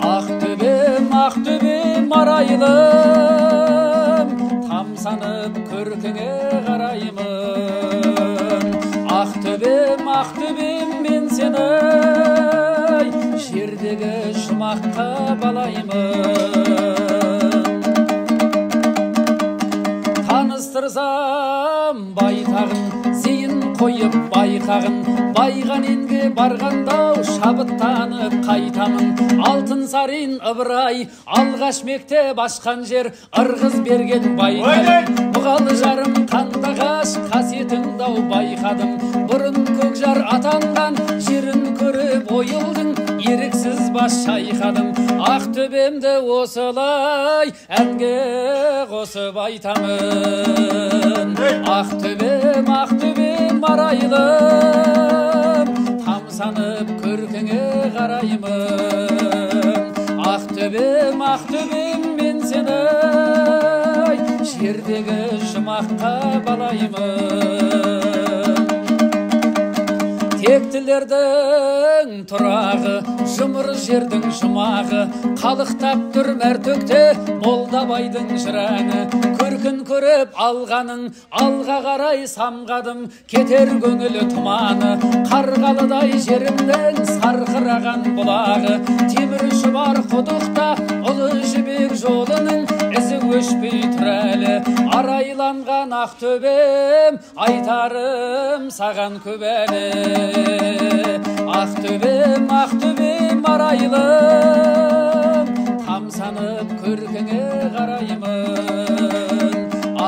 Ақтөбем, Ақтөбем арайлым, тамсанып көркіңе қараймын. Ақтөбем, Ақтөбем мен сені жердегі жұмаққа балаймын. Таныстырсам байтағын, зейін қойып байқағын, байған енге барғандау шабыттанып қайтамын. Алтын сарин ыбырай, алғаш мектеп ашқан жер, ырғыз берген байтағын. Бұғалы жарым қандағаш қасиетіңдау байқадым. Бұрын көкжар атанған жерін көріп ойылдың, еріксіз бас шайқадым. Ақтөбемді осылай әнге қосып айтамын. Ақтөбем, Ақтөбем арайлым, тамсанып көркіңе қараймын. Ақтөбем, Ақтөбем мен сені жердегі жұмаққа балаймын. Тектілердің тұрағы, жұмыр жердің жұмағы, қалықтап тұр мәртөкте Молдабайдың жыраны. Көркін көріп алғаның, алға қарай самғадым, кетер көңілі тұманы. Қарғалыдай жерімнің сарқыраған бұлағы, темір шұбар құдықта ұлы жібек жолының ізі өшпей тұр әлі. Арайланған Ақтөбем, айтарым саған көп әлі. Ақтөбем, Ақтөбем арайлым, тамсанып көркіңе қараймын.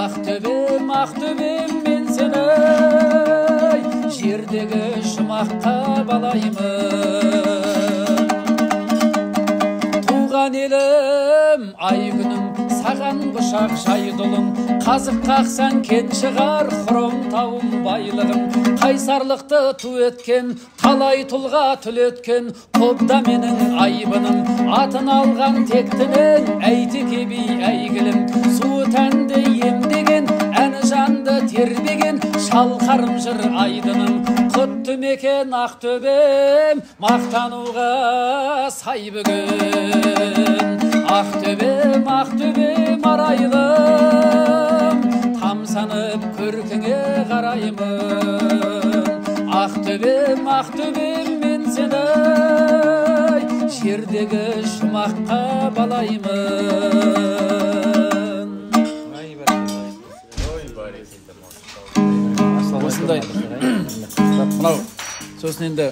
Ақтөбем, Ақтөбем мен сені жердегі жұмаққа балаймын. Туған елім, ай күнім, саған құшақ жайдылым, қазық қақсан кен шығар хром тауым байлығым. Қайсарлықты ту еткен, талай тұлға түлеткен, қобда менің айбыным. Атын алған тектінің әйтеке би әйгілім. Суы тәнді емдеген, әні жанды тербеген, шалқарым жыр айдыным. Құтты мекен Ақтөбем, мақтануға сай бүгін. Ақтөбем, Ақтөбем арайлым, тамсанып көркіңе қараймын. Ақтөбем, Ақтөбем мен сені жердегі жұмаққа балаймын. Осындай. Мынау сосын енді